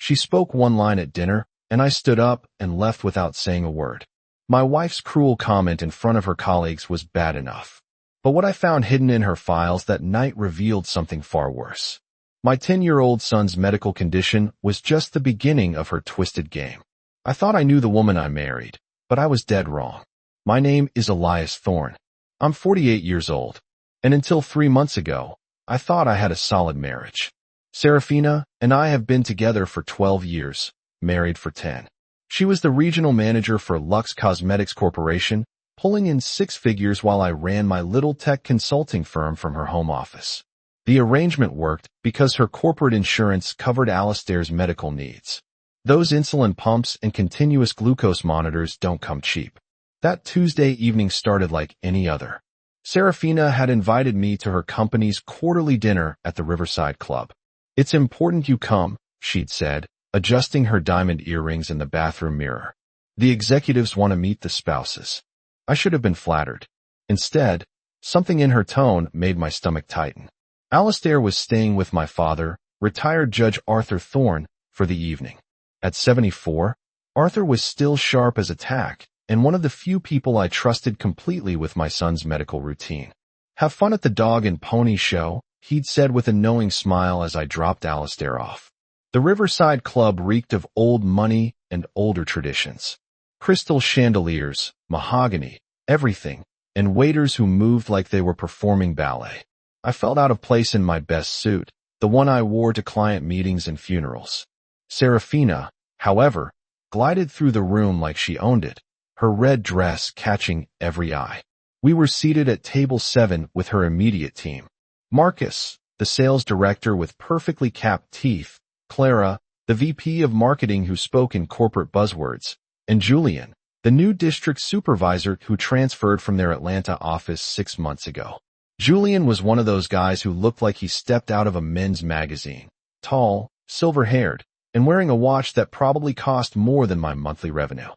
She spoke one line at dinner, and I stood up and left without saying a word. My wife's cruel comment in front of her colleagues was bad enough. But what I found hidden in her files that night revealed something far worse. My 10-year-old son's medical condition was just the beginning of her twisted game. I thought I knew the woman I married, but I was dead wrong. My name is Elias Thorne. I'm 48 years old, and until 3 months ago, I thought I had a solid marriage. Serafina and I have been together for 12 years, married for 10. She was the regional manager for Lux Cosmetics Corporation, pulling in 6 figures while I ran my little tech consulting firm from her home office. The arrangement worked because her corporate insurance covered Alistair's medical needs. Those insulin pumps and continuous glucose monitors don't come cheap. That Tuesday evening started like any other. Serafina had invited me to her company's quarterly dinner at the Riverside Club. "It's important you come," she'd said, adjusting her diamond earrings in the bathroom mirror. "The executives want to meet the spouses." I should have been flattered. Instead, something in her tone made my stomach tighten. Alistair was staying with my father, retired Judge Arthur Thorne, for the evening. At 74, Arthur was still sharp as a tack, and one of the few people I trusted completely with my son's medical routine. "Have fun at the dog and pony show," he'd said with a knowing smile as I dropped Alistair off. The Riverside Club reeked of old money and older traditions. Crystal chandeliers, mahogany, everything, and waiters who moved like they were performing ballet. I felt out of place in my best suit, the one I wore to client meetings and funerals. Serafina, however, glided through the room like she owned it, her red dress catching every eye. We were seated at table 7 with her immediate team. Marcus, the sales director with perfectly capped teeth, Clara, the VP of marketing who spoke in corporate buzzwords, and Julian, the new district supervisor who transferred from their Atlanta office 6 months ago. Julian was one of those guys who looked like he stepped out of a men's magazine, tall, silver-haired, and wearing a watch that probably cost more than my monthly revenue.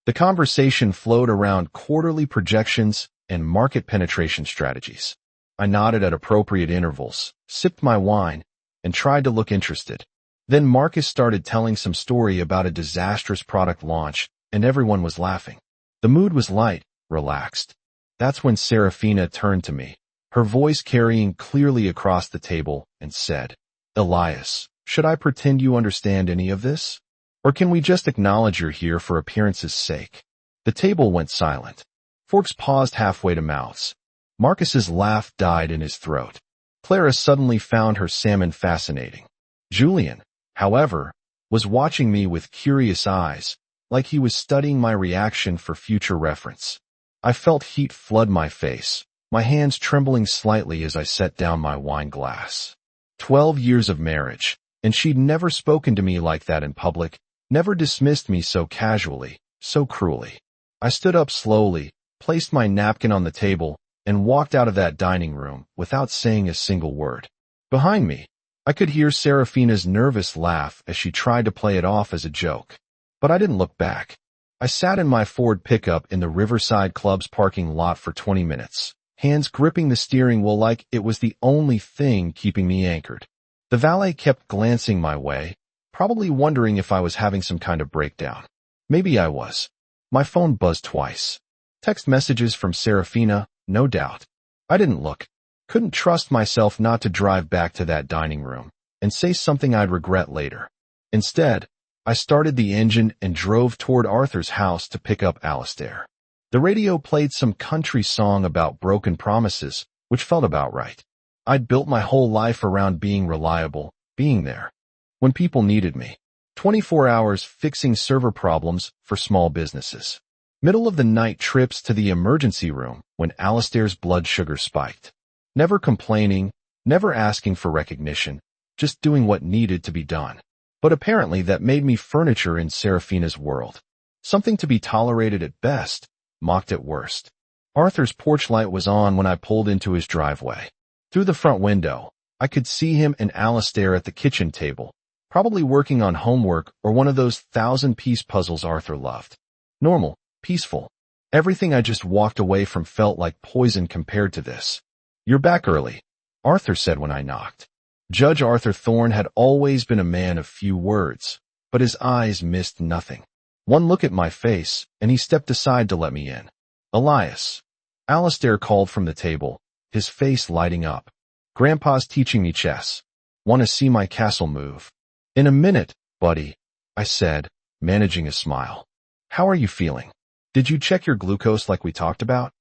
The conversation flowed around quarterly projections and market penetration strategies. I nodded at appropriate intervals, sipped my wine, and tried to look interested. Then Marcus started telling some story about a disastrous product launch, and everyone was laughing. The mood was light, relaxed. That's when Serafina turned to me, her voice carrying clearly across the table, and said, "Elias, should I pretend you understand any of this? Or can we just acknowledge you're here for appearance's sake?" The table went silent. Forks paused halfway to mouths. Marcus's laugh died in his throat. Clara suddenly found her salmon fascinating. Julian, however, was watching me with curious eyes, like he was studying my reaction for future reference. I felt heat flood my face, my hands trembling slightly as I set down my wine glass. 12 years of marriage, and she'd never spoken to me like that in public, never dismissed me so casually, so cruelly. I stood up slowly, placed my napkin on the table, and walked out of that dining room without saying a single word. Behind me, I could hear Serafina's nervous laugh as she tried to play it off as a joke. But I didn't look back. I sat in my Ford pickup in the Riverside Club's parking lot for 20 minutes, hands gripping the steering wheel like it was the only thing keeping me anchored. The valet kept glancing my way, probably wondering if I was having some kind of breakdown. Maybe I was. My phone buzzed twice. Text messages from Serafina, no doubt. I didn't look. Couldn't trust myself not to drive back to that dining room and say something I'd regret later. Instead, I started the engine and drove toward Arthur's house to pick up Alistair. The radio played some country song about broken promises, which felt about right. I'd built my whole life around being reliable, being there when people needed me. 24 hours fixing server problems for small businesses. Middle of the night trips to the emergency room when Alistair's blood sugar spiked. Never complaining, never asking for recognition, just doing what needed to be done. But apparently that made me furniture in Serafina's world. Something to be tolerated at best, mocked at worst. Arthur's porch light was on when I pulled into his driveway. Through the front window, I could see him and Alistair at the kitchen table, probably working on homework or one of those 1,000-piece puzzles Arthur loved. Normal, peaceful. Everything I just walked away from felt like poison compared to this. "You're back early," Arthur said when I knocked. Judge Arthur Thorne had always been a man of few words. but his eyes missed nothing. One look at my face, and he stepped aside to let me in. Elias. Alistair called from the table, his face lighting up. Grandpa's teaching me chess. Want to see my castle move? In a minute, buddy, I said, managing a smile. How are you feeling? Did you check your glucose like we talked about?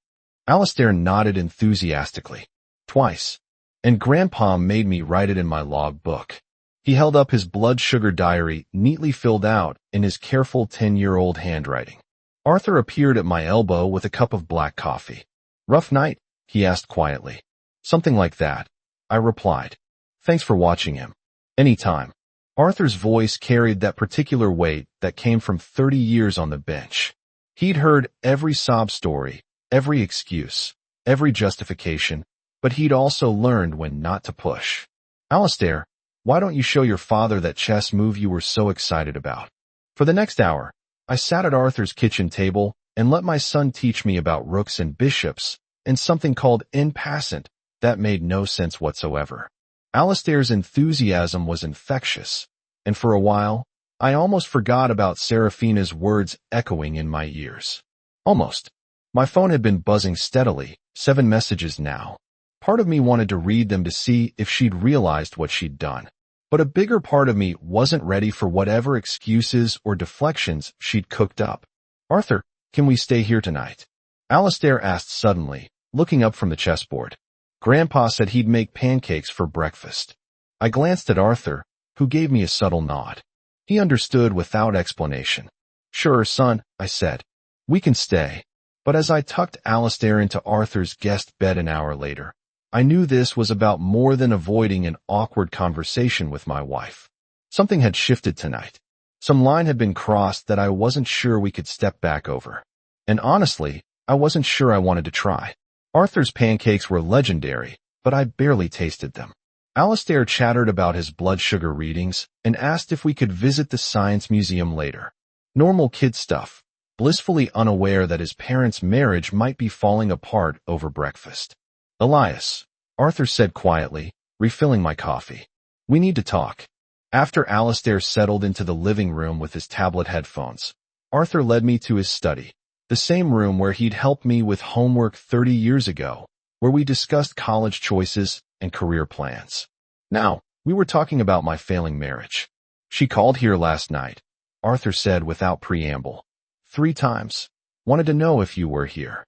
Alistair nodded enthusiastically. Twice. And Grandpa made me write it in my log book. He held up his blood sugar diary, neatly filled out in his careful 10-year-old handwriting. Arthur appeared at my elbow with a cup of black coffee. Rough night? He asked quietly. Something like that, I replied. Thanks for watching him. Anytime. Arthur's voice carried that particular weight that came from 30 years on the bench. He'd heard every sob story, every excuse, every justification, but he'd also learned when not to push. Alistair, why don't you show your father that chess move you were so excited about? For the next hour, I sat at Arthur's kitchen table and let my son teach me about rooks and bishops and something called en passant that made no sense whatsoever. Alistair's enthusiasm was infectious, and for a while, I almost forgot about Seraphina's words echoing in my ears. Almost. My phone had been buzzing steadily, 7 messages now. Part of me wanted to read them to see if she'd realized what she'd done. But a bigger part of me wasn't ready for whatever excuses or deflections she'd cooked up. Arthur, can we stay here tonight? Alistair asked suddenly, looking up from the chessboard. Grandpa said he'd make pancakes for breakfast. I glanced at Arthur, who gave me a subtle nod. He understood without explanation. Sure, son, I said. We can stay. But as I tucked Alistair into Arthur's guest bed an hour later, I knew this was about more than avoiding an awkward conversation with my wife. Something had shifted tonight. Some line had been crossed that I wasn't sure we could step back over. And honestly, I wasn't sure I wanted to try. Arthur's pancakes were legendary, but I barely tasted them. Alistair chattered about his blood sugar readings and asked if we could visit the science museum later. Normal kid stuff, blissfully unaware that his parents' marriage might be falling apart over breakfast. Elias, Arthur said quietly, refilling my coffee. We need to talk. After Alistair settled into the living room with his tablet headphones, Arthur led me to his study, the same room where he'd helped me with homework 30 years ago, where we discussed college choices and career plans. Now, we were talking about my failing marriage. She called here last night, Arthur said without preamble. 3 times. Wanted to know if you were here.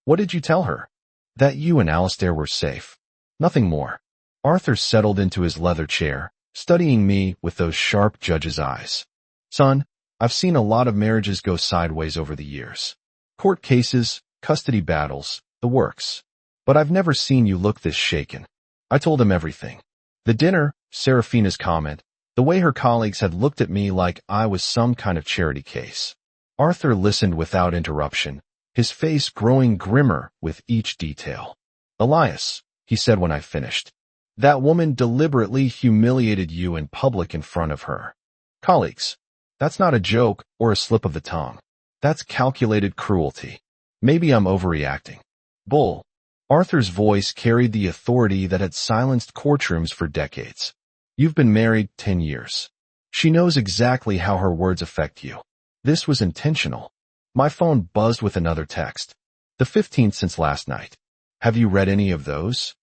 What did you tell her? That you and Alistair were safe. Nothing more. Arthur settled into his leather chair, studying me with those sharp judge's eyes. Son, I've seen a lot of marriages go sideways over the years. Court cases, custody battles, the works. But I've never seen you look this shaken. I told him everything. The dinner, Seraphina's comment, the way her colleagues had looked at me like I was some kind of charity case. Arthur listened without interruption, his face growing grimmer with each detail. Elias, he said when I finished, that woman deliberately humiliated you in public in front of her colleagues. That's not a joke or a slip of the tongue. That's calculated cruelty. Maybe I'm overreacting. Bull. Arthur's voice carried the authority that had silenced courtrooms for decades. You've been married 10 years. She knows exactly how her words affect you. This was intentional. My phone buzzed with another text. The 15th since last night. Have you read any of those?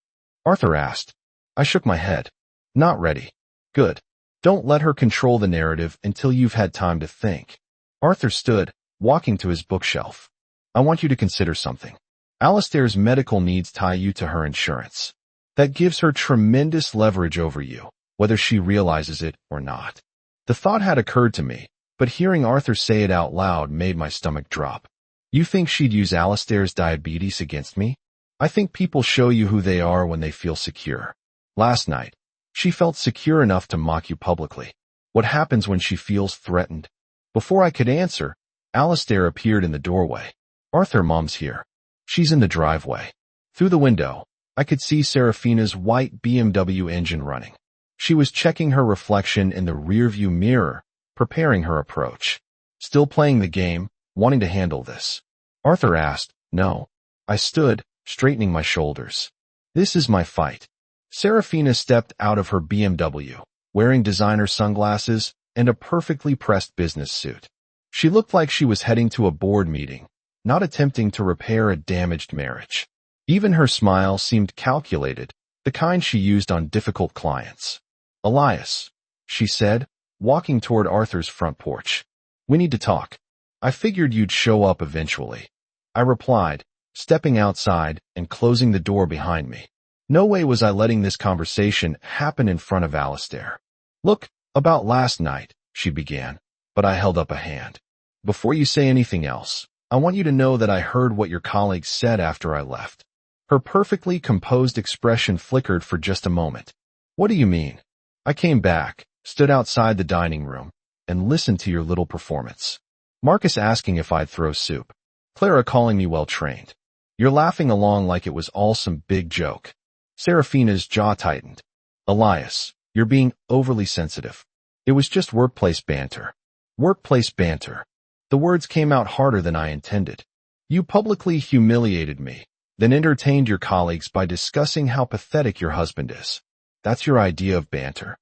Arthur asked. I shook my head. Not ready. Good. Don't let her control the narrative until you've had time to think. Arthur stood, walking to his bookshelf. I want you to consider something. Alistair's medical needs tie you to her insurance. That gives her tremendous leverage over you, whether she realizes it or not. The thought had occurred to me, but hearing Arthur say it out loud made my stomach drop. You think she'd use Alistair's diabetes against me? I think people show you who they are when they feel secure. Last night, she felt secure enough to mock you publicly. What happens when she feels threatened? Before I could answer, Alistair appeared in the doorway. Arthur, Mom's here. She's in the driveway. Through the window, I could see Seraphina's white BMW engine running. She was checking her reflection in the rearview mirror, preparing her approach. Still playing the game, wanting to handle this. Arthur asked, No. I stood, straightening my shoulders. This is my fight. Seraphina stepped out of her BMW, wearing designer sunglasses, and a perfectly pressed business suit. She looked like she was heading to a board meeting, not attempting to repair a damaged marriage. Even her smile seemed calculated, the kind she used on difficult clients. "Elias," she said, walking toward Arthur's front porch. "We need to talk. I figured you'd show up eventually," I replied, stepping outside and closing the door behind me. No way was I letting this conversation happen in front of Alistair. "Look, about last night," she began, but I held up a hand. "Before you say anything else, I want you to know that I heard what your colleagues said after I left." Her perfectly composed expression flickered for just a moment. "What do you mean?" "I came back, stood outside the dining room, and listened to your little performance. Marcus asking if I'd throw soup. Clara calling me well-trained. You're laughing along like it was all some big joke." Serafina's jaw tightened. "Elias, you're being overly sensitive. It was just workplace banter." Workplace banter. The words came out harder than I intended. "You publicly humiliated me, then entertained your colleagues by discussing how pathetic your husband is. That's your idea of banter?"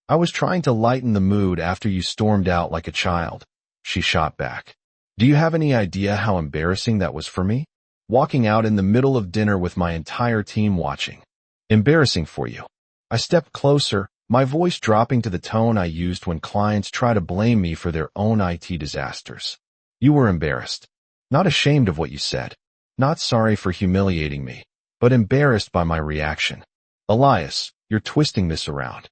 "I was trying to lighten the mood after you stormed out like a child," she shot back. "Do you have any idea how embarrassing that was for me? Walking out in the middle of dinner with my entire team watching. Embarrassing for you." I stepped closer, my voice dropping to the tone I used when clients try to blame me for their own IT disasters. "You were embarrassed. Not ashamed of what you said. Not sorry for humiliating me, but embarrassed by my reaction." "Elias, you're twisting this around."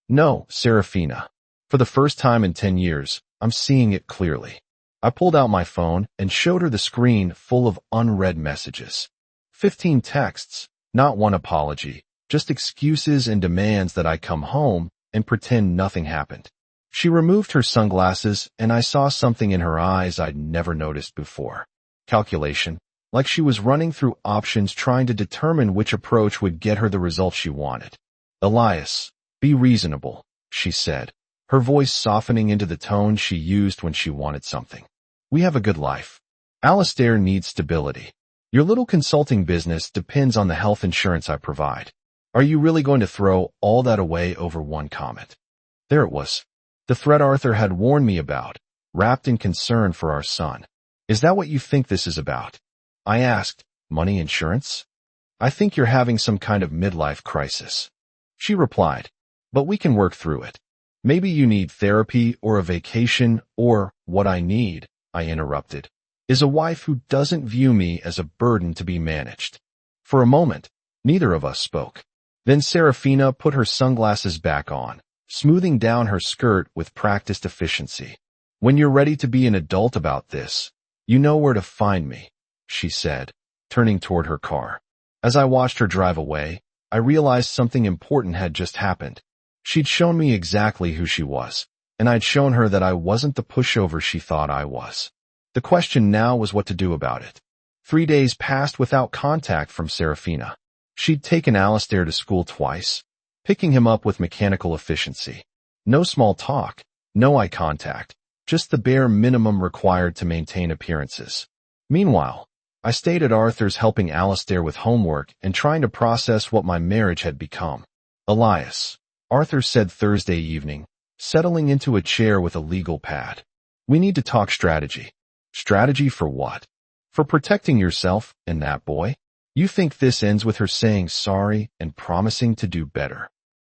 "No, Serafina. For the first time in 10 years, I'm seeing it clearly." I pulled out my phone and showed her the screen full of unread messages. 15 texts, not one apology, just excuses and demands that I come home and pretend nothing happened. She removed her sunglasses and I saw something in her eyes I'd never noticed before. Calculation, like she was running through options trying to determine which approach would get her the result she wanted. "Elias, be reasonable," she said, her voice softening into the tone she used when she wanted something. "We have a good life. Alistair needs stability. Your little consulting business depends on the health insurance I provide. Are you really going to throw all that away over one comment?" There it was. The threat Arthur had warned me about, wrapped in concern for our son. "Is that what you think this is about?" I asked. "Money insurance? I think you're having some kind of midlife crisis." She replied, "But we can work through it. Maybe you need therapy or a vacation or what I need," I interrupted, "is a wife who doesn't view me as a burden to be managed." For a moment, neither of us spoke. Then Serafina put her sunglasses back on, smoothing down her skirt with practiced efficiency. "When you're ready to be an adult about this, you know where to find me," she said, turning toward her car. As I watched her drive away, I realized something important had just happened. She'd shown me exactly who she was, and I'd shown her that I wasn't the pushover she thought I was. The question now was what to do about it. 3 days passed without contact from Serafina. She'd taken Alistair to school twice, picking him up with mechanical efficiency. No small talk, no eye contact, just the bare minimum required to maintain appearances. Meanwhile, I stayed at Arthur's helping Alistair with homework and trying to process what my marriage had become. "Elias," Arthur said Thursday evening, settling into a chair with a legal pad. "We need to talk strategy." "Strategy for what?" "For protecting yourself and that boy." "You think this ends with her saying sorry and promising to do better?"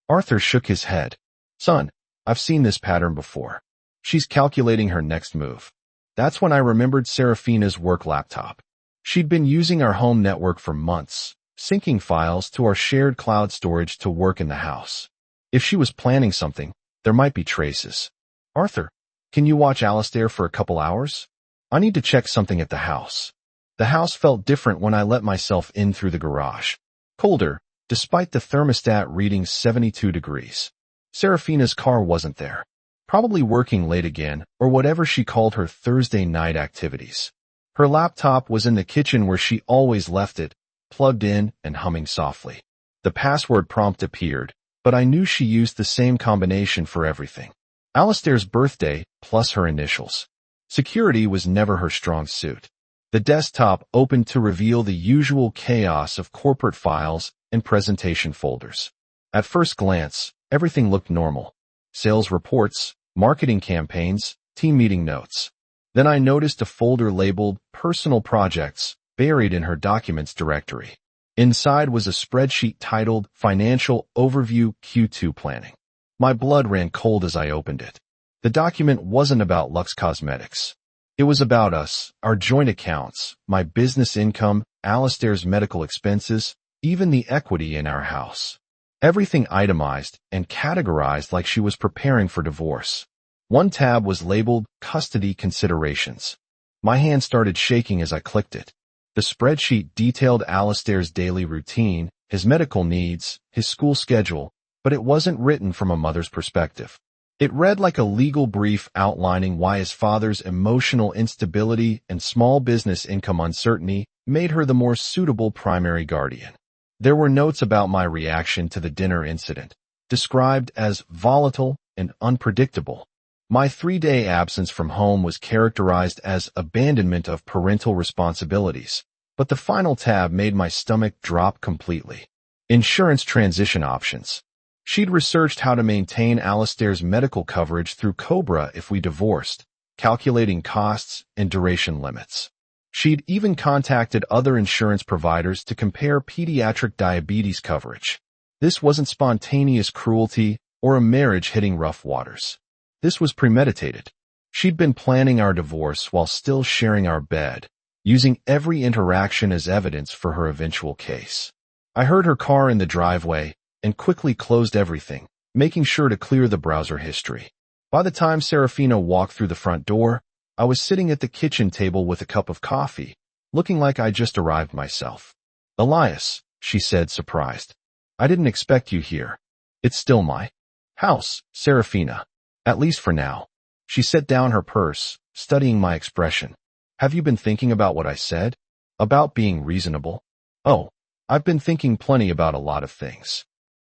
Arthur shook his head. "Son, I've seen this pattern before. She's calculating her next move." That's when I remembered Serafina's work laptop. She'd been using our home network for months, syncing files to our shared cloud storage to work in the house. If she was planning something, there might be traces. "Arthur, can you watch Alistair for a couple hours? I need to check something at the house." The house felt different when I let myself in through the garage. Colder, despite the thermostat reading 72 degrees. Serafina's car wasn't there. Probably working late again, or whatever she called her Thursday night activities. Her laptop was in the kitchen where she always left it, plugged in and humming softly. The password prompt appeared, but I knew she used the same combination for everything. Alistair's birthday plus her initials. Security was never her strong suit. The desktop opened to reveal the usual chaos of corporate files and presentation folders. At first glance, everything looked normal. Sales reports, marketing campaigns, team meeting notes. Then I noticed a folder labeled Personal Projects buried in her documents directory. Inside was a spreadsheet titled Financial Overview Q2 Planning. My blood ran cold as I opened it. The document wasn't about Lux Cosmetics. It was about us, our joint accounts, my business income, Alistair's medical expenses, even the equity in our house. Everything itemized and categorized like she was preparing for divorce. One tab was labeled Custody Considerations. My hand started shaking as I clicked it. The spreadsheet detailed Alistair's daily routine, his medical needs, his school schedule, but it wasn't written from a mother's perspective. It read like a legal brief outlining why his father's emotional instability and small business income uncertainty made her the more suitable primary guardian. There were notes about my reaction to the dinner incident, described as volatile and unpredictable. My 3-day absence from home was characterized as abandonment of parental responsibilities, but the final tab made my stomach drop completely. Insurance transition options. She'd researched how to maintain Alistair's medical coverage through COBRA if we divorced, calculating costs and duration limits. She'd even contacted other insurance providers to compare pediatric diabetes coverage. This wasn't spontaneous cruelty or a marriage hitting rough waters. This was premeditated. She'd been planning our divorce while still sharing our bed, using every interaction as evidence for her eventual case. I heard her car in the driveway and quickly closed everything, making sure to clear the browser history. By the time Serafina walked through the front door, I was sitting at the kitchen table with a cup of coffee, looking like I just arrived myself. "Elias," she said, surprised. "I didn't expect you here. It's still my house, Serafina. At least for now." She set down her purse, studying my expression. "Have you been thinking about what I said? About being reasonable?" "Oh, I've been thinking plenty about a lot of things."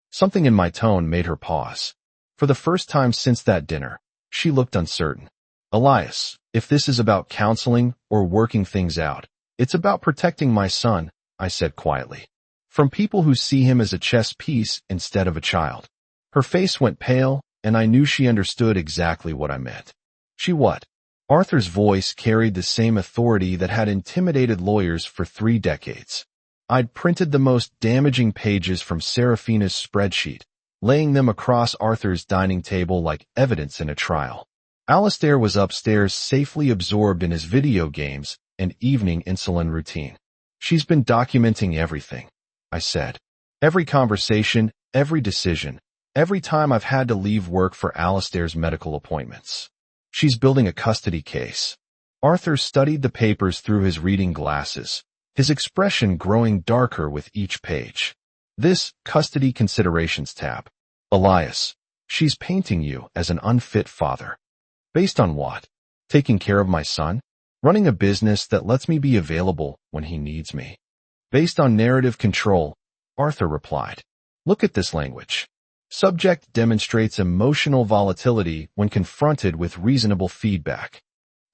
Something in my tone made her pause. For the first time since that dinner, she looked uncertain. "Elias, if this is about counseling or working things out, it's about protecting my son," I said quietly. "From people who see him as a chess piece instead of a child." Her face went pale, and I knew she understood exactly what I meant. "She what?" Arthur's voice carried the same authority that had intimidated lawyers for 3 decades. I'd printed the most damaging pages from Serafina's spreadsheet, laying them across Arthur's dining table like evidence in a trial. Alistair was upstairs, safely absorbed in his video games and evening insulin routine. "She's been documenting everything," I said. "Every conversation, every decision, every time I've had to leave work for Alistair's medical appointments. She's building a custody case." Arthur studied the papers through his reading glasses, his expression growing darker with each page. "This Custody Considerations tab. Elias, she's painting you as an unfit father." "Based on what? Taking care of my son? Running a business that lets me be available when he needs me?" "Based on narrative control," Arthur replied. "Look at this language. Subject demonstrates emotional volatility when confronted with reasonable feedback."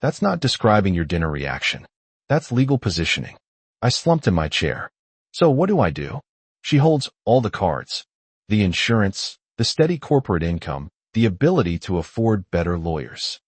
That's not describing your dinner reaction. That's legal positioning. I slumped in my chair. "So what do I do?" She holds all the cards. The insurance, the steady corporate income, the ability to afford better lawyers.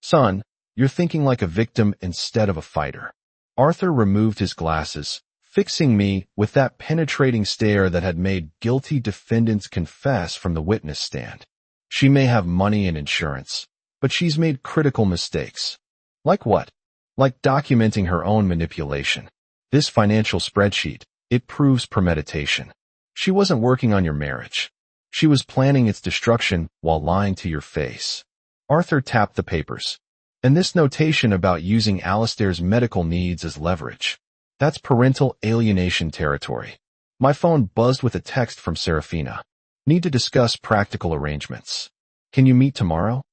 "Son, you're thinking like a victim instead of a fighter." Arthur removed his glasses, fixing me with that penetrating stare that had made guilty defendants confess from the witness stand. "She may have money and insurance, but she's made critical mistakes." "Like what?" "Like documenting her own manipulation. This financial spreadsheet, it proves premeditation. She wasn't working on your marriage. She was planning its destruction while lying to your face." Arthur tapped the papers. "And this notation about using Alistair's medical needs as leverage. That's parental alienation territory." My phone buzzed with a text from Serafina. "Need to discuss practical arrangements. Can you meet tomorrow?"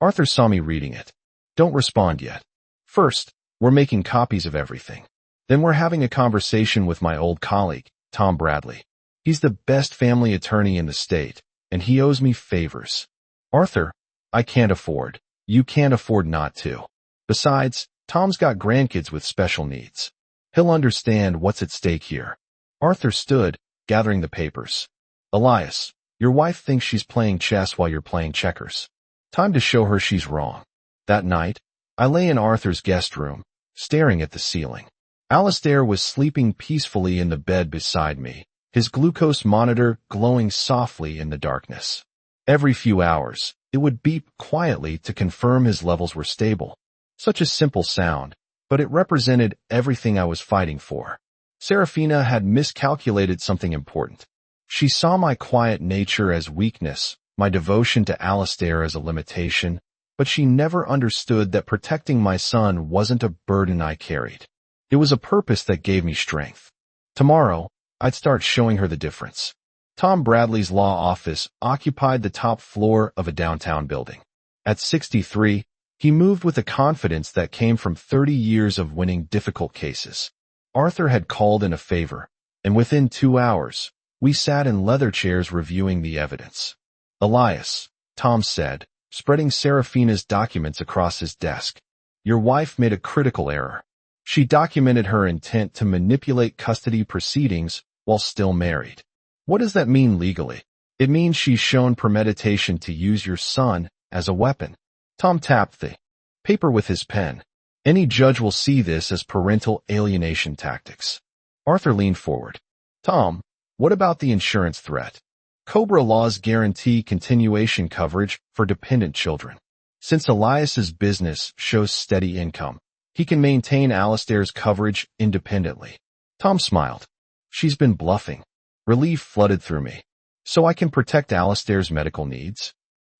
Arthur saw me reading it. "Don't respond yet. First, we're making copies of everything. Then we're having a conversation with my old colleague, Tom Bradley. He's the best family attorney in the state, and he owes me favors." "Arthur, I can't afford. You can't afford not to. Besides, Tom's got grandkids with special needs. He'll understand what's at stake here." Arthur stood, gathering the papers. "Elias, your wife thinks she's playing chess while you're playing checkers." Time to show her she's wrong. That night, I lay in Arthur's guest room, staring at the ceiling. Alistair was sleeping peacefully in the bed beside me, his glucose monitor glowing softly in the darkness. Every few hours, it would beep quietly to confirm his levels were stable. Such a simple sound, but it represented everything I was fighting for. Serafina had miscalculated something important. She saw my quiet nature as weakness, my devotion to Alistair as a limitation, but she never understood that protecting my son wasn't a burden I carried. It was a purpose that gave me strength. Tomorrow, I'd start showing her the difference. Tom Bradley's law office occupied the top floor of a downtown building. At 63, he moved with a confidence that came from 30 years of winning difficult cases. Arthur had called in a favor, and within 2 hours, we sat in leather chairs reviewing the evidence. Elias, Tom said, spreading Serafina's documents across his desk. Your wife made a critical error. She documented her intent to manipulate custody proceedings while still married. What does that mean legally? It means she's shown premeditation to use your son as a weapon. Tom tapped the paper with his pen. Any judge will see this as parental alienation tactics. Arthur leaned forward. Tom, what about the insurance threat? Cobra laws guarantee continuation coverage for dependent children. Since Elias's business shows steady income, he can maintain Alistair's coverage independently. Tom smiled. She's been bluffing. Relief flooded through me. So I can protect Alistair's medical needs?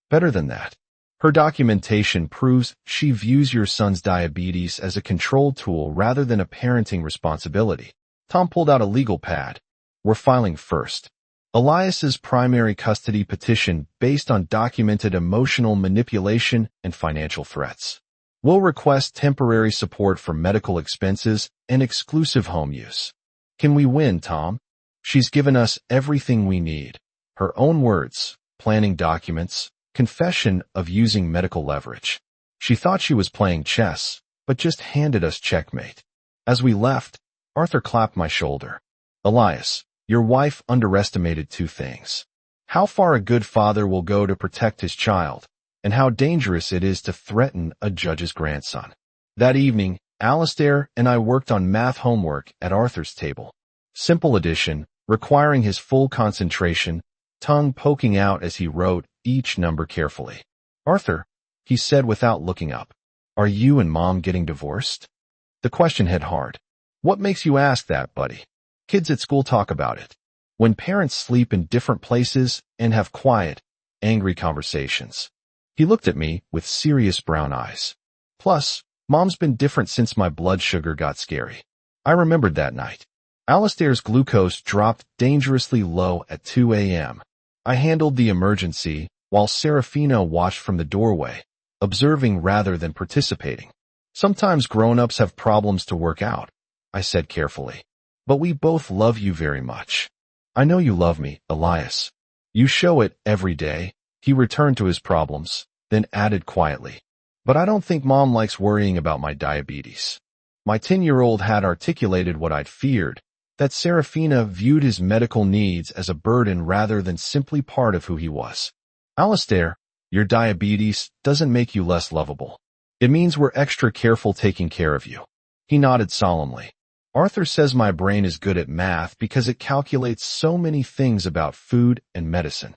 Better than that. Her documentation proves she views your son's diabetes as a control tool rather than a parenting responsibility. Tom pulled out a legal pad. We're filing first. Elias's primary custody petition based on documented emotional manipulation and financial threats. We'll request temporary support for medical expenses and exclusive home use. Can we win, Tom? She's given us everything we need. Her own words, planning documents, confession of using medical leverage. She thought she was playing chess, but just handed us checkmate. As we left, Arthur clapped my shoulder. Elias, your wife underestimated 2 things. How far a good father will go to protect his child, and how dangerous it is to threaten a judge's grandson. That evening, Alistair and I worked on math homework at Arthur's table. Simple addition, requiring his full concentration, tongue poking out as he wrote each number carefully. Arthur, he said without looking up, are you and Mom getting divorced? The question hit hard. What makes you ask that, buddy? Kids at school talk about it. When parents sleep in different places and have quiet, angry conversations. He looked at me with serious brown eyes. Plus, Mom's been different since my blood sugar got scary. I remembered that night. Alistair's glucose dropped dangerously low at 2 a.m. I handled the emergency while Serafina watched from the doorway, observing rather than participating. Sometimes grown-ups have problems to work out, I said carefully. But we both love you very much. I know you love me, Elias. You show it every day. He returned to his problems, then added quietly. But I don't think Mom likes worrying about my diabetes. My 10-year-old had articulated what I'd feared, that Serafina viewed his medical needs as a burden rather than simply part of who he was. Alistair, your diabetes doesn't make you less lovable. It means we're extra careful taking care of you. He nodded solemnly. Arthur says my brain is good at math because it calculates so many things about food and medicine.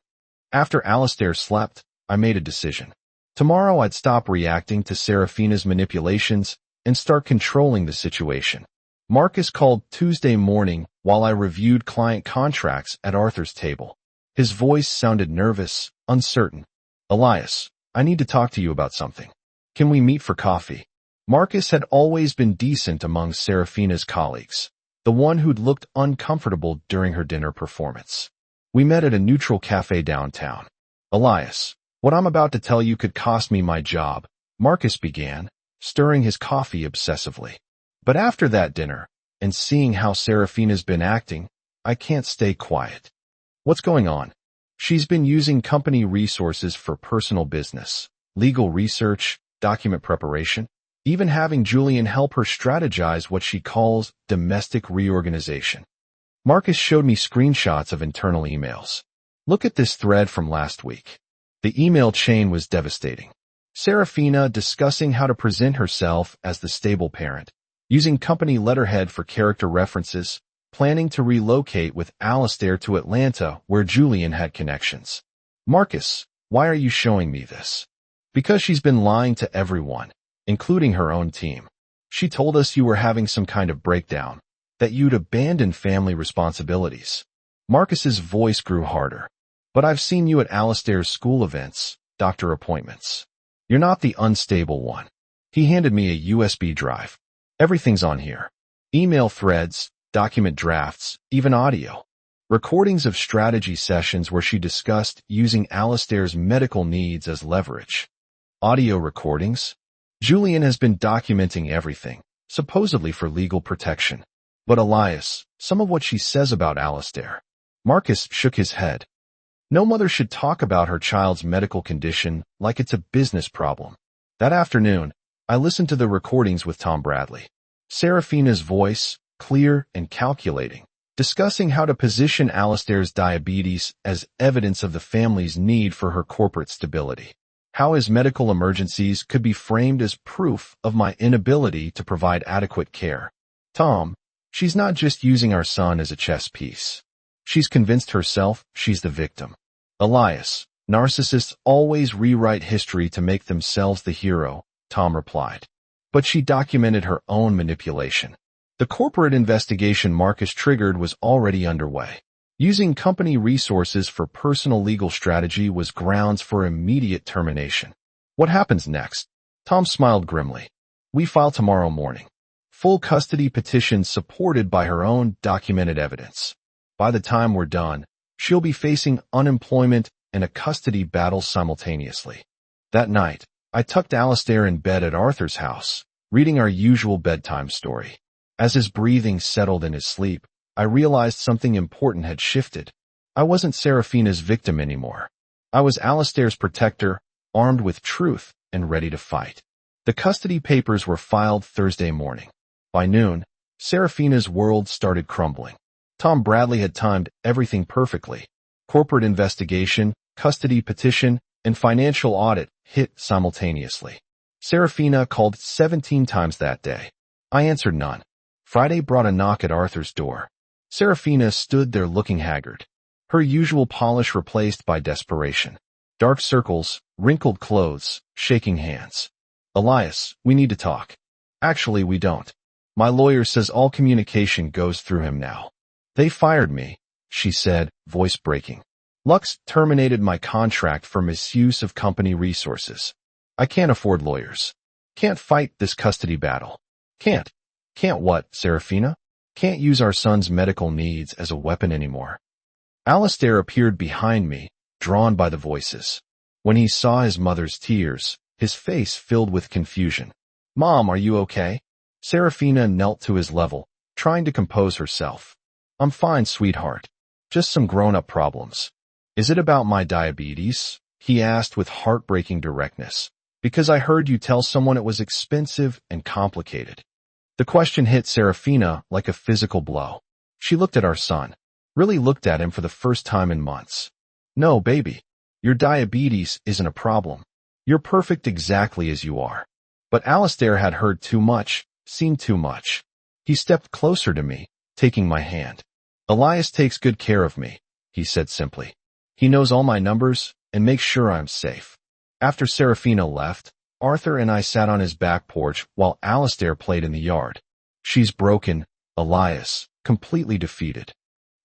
After Alistair slept, I made a decision. Tomorrow I'd stop reacting to Serafina's manipulations and start controlling the situation. Marcus called Tuesday morning while I reviewed client contracts at Arthur's table. His voice sounded nervous, uncertain. Elias, I need to talk to you about something. Can we meet for coffee? Marcus had always been decent among Serafina's colleagues, the one who'd looked uncomfortable during her dinner performance. We met at a neutral cafe downtown. Elias, what I'm about to tell you could cost me my job, Marcus began, stirring his coffee obsessively. But after that dinner, and seeing how Serafina's been acting, I can't stay quiet. What's going on? She's been using company resources for personal business, legal research, document preparation, even having Julian help her strategize what she calls domestic reorganization. Marcus showed me screenshots of internal emails. Look at this thread from last week. The email chain was devastating. Serafina discussing how to present herself as the stable parent, using company letterhead for character references, planning to relocate with Alistair to Atlanta where Julian had connections. Marcus, why are you showing me this? Because she's been lying to everyone, including her own team. She told us you were having some kind of breakdown, that you'd abandoned family responsibilities. Marcus's voice grew harder. But I've seen you at Alistair's school events, doctor appointments. You're not the unstable one. He handed me a USB drive. Everything's on here. Email threads, document drafts, even audio. Recordings of strategy sessions where she discussed using Alistair's medical needs as leverage. Audio recordings. Julian has been documenting everything, supposedly for legal protection. But Elias, some of what she says about Alistair. Marcus shook his head. No mother should talk about her child's medical condition like it's a business problem. That afternoon, I listened to the recordings with Tom Bradley. Serafina's voice, clear and calculating, discussing how to position Alistair's diabetes as evidence of the family's need for her corporate stability. How his medical emergencies could be framed as proof of my inability to provide adequate care. Tom, she's not just using our son as a chess piece. She's convinced herself she's the victim. Elias, narcissists always rewrite history to make themselves the hero, Tom replied. But she documented her own manipulation. The corporate investigation Marcus triggered was already underway. Using company resources for personal legal strategy was grounds for immediate termination. What happens next? Tom smiled grimly. We file tomorrow morning. Full custody petition supported by her own documented evidence. By the time we're done, she'll be facing unemployment and a custody battle simultaneously. That night, I tucked Alistair in bed at Arthur's house, reading our usual bedtime story. As his breathing settled in his sleep, I realized something important had shifted. I wasn't Serafina's victim anymore. I was Alistair's protector, armed with truth and ready to fight. The custody papers were filed Thursday morning. By noon, Serafina's world started crumbling. Tom Bradley had timed everything perfectly. Corporate investigation, custody petition, and financial audit hit simultaneously. Serafina called 17 times that day. I answered none. Friday brought a knock at Arthur's door. Serafina stood there looking haggard. Her usual polish replaced by desperation. Dark circles, wrinkled clothes, shaking hands. Elias, we need to talk. Actually, we don't. My lawyer says all communication goes through him now. They fired me, she said, voice breaking. Lux terminated my contract for misuse of company resources. I can't afford lawyers. Can't fight this custody battle. Can't. Can't what, Serafina? Can't use our son's medical needs as a weapon anymore. Alistair appeared behind me, drawn by the voices. When he saw his mother's tears, his face filled with confusion. Mom, are you okay? Serafina knelt to his level, trying to compose herself. I'm fine, sweetheart. Just some grown-up problems. Is it about my diabetes? He asked with heartbreaking directness. Because I heard you tell someone it was expensive and complicated. The question hit Serafina like a physical blow. She looked at our son. Really looked at him for the first time in months. No, baby. Your diabetes isn't a problem. You're perfect exactly as you are. But Alistair had heard too much, seen too much. He stepped closer to me, taking my hand. Elias takes good care of me, he said simply. He knows all my numbers and makes sure I'm safe. After Serafina left, Arthur and I sat on his back porch while Alistair played in the yard. She's broken, Elias, completely defeated.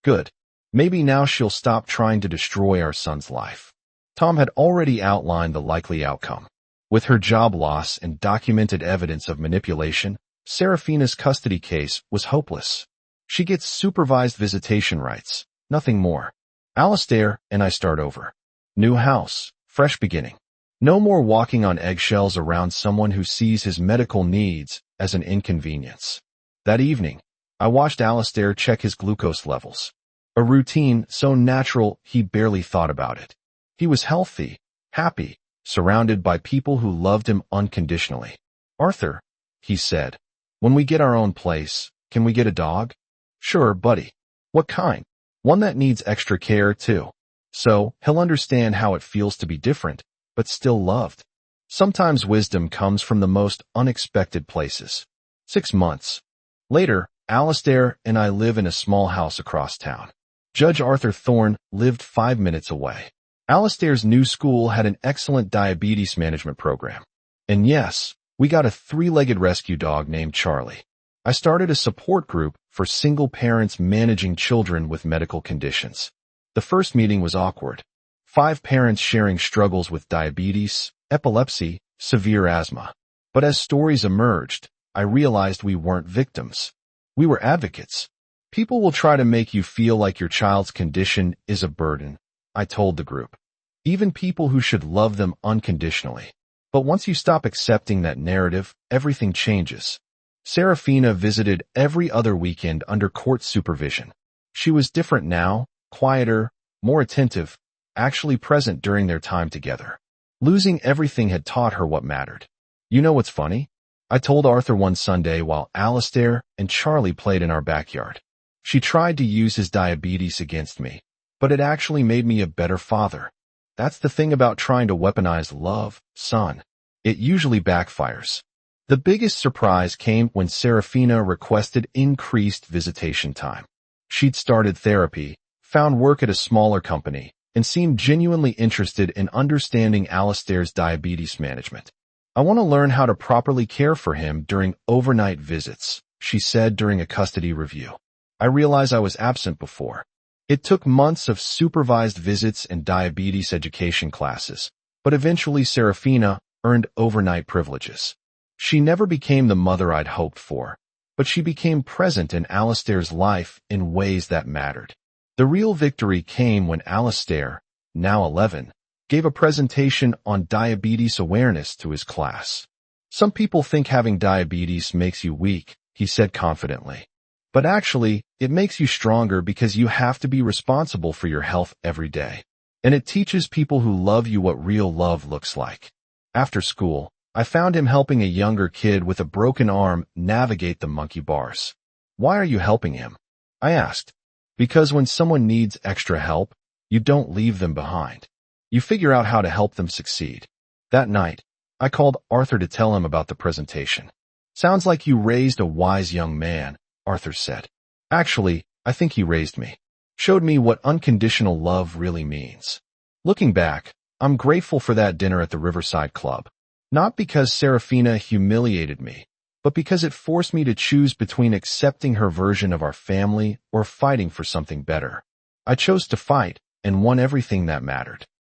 Good. Maybe now she'll stop trying to destroy our son's life. Tom had already outlined the likely outcome. With her job loss and documented evidence of manipulation, Serafina's custody case was hopeless. She gets supervised visitation rights, nothing more. Alistair and I start over. New house, fresh beginning. No more walking on eggshells around someone who sees his medical needs as an inconvenience. That evening, I watched Alistair check his glucose levels. A routine so natural he barely thought about it. He was healthy, happy, surrounded by people who loved him unconditionally. Arthur, he said, when we get our own place, can we get a dog? Sure, buddy. What kind? One that needs extra care, too. So he'll understand how it feels to be different, but still loved. Sometimes wisdom comes from the most unexpected places. 6 months later, Alistair and I live in a small house across town. Judge Arthur Thorne lived 5 minutes away. Alistair's new school had an excellent diabetes management program. And yes, we got a 3-legged rescue dog named Charlie. I started a support group for single parents managing children with medical conditions. The first meeting was awkward. 5 parents sharing struggles with diabetes, epilepsy, severe asthma. But as stories emerged, I realized we weren't victims. We were advocates. People will try to make you feel like your child's condition is a burden, I told the group. Even people who should love them unconditionally. But once you stop accepting that narrative, everything changes. Serafina visited every other weekend under court supervision. She was different now, quieter, more attentive, actually present during their time together. Losing everything had taught her what mattered. You know what's funny? I told Arthur one Sunday while Alistair and Charlie played in our backyard. She tried to use his diabetes against me, but it actually made me a better father. That's the thing about trying to weaponize love, son. It usually backfires. The biggest surprise came when Serafina requested increased visitation time. She'd started therapy, found work at a smaller company, and seemed genuinely interested in understanding Alistair's diabetes management. I want to learn how to properly care for him during overnight visits, she said during a custody review. I realized I was absent before. It took months of supervised visits and diabetes education classes, but eventually Serafina earned overnight privileges. She never became the mother I'd hoped for, but she became present in Alistair's life in ways that mattered. The real victory came when Alistair, now 11, gave a presentation on diabetes awareness to his class. Some people think having diabetes makes you weak, he said confidently. But actually, it makes you stronger because you have to be responsible for your health every day. And it teaches people who love you what real love looks like. After school, I found him helping a younger kid with a broken arm navigate the monkey bars. Why are you helping him? I asked. Because when someone needs extra help, you don't leave them behind. You figure out how to help them succeed. That night, I called Arthur to tell him about the presentation. Sounds like you raised a wise young man, Arthur said. Actually, I think he raised me. Showed me what unconditional love really means. Looking back, I'm grateful for that dinner at the Riverside Club. Not because Serafina humiliated me, but because it forced me to choose between accepting her version of our family or fighting for something better. I chose to fight and won everything that mattered.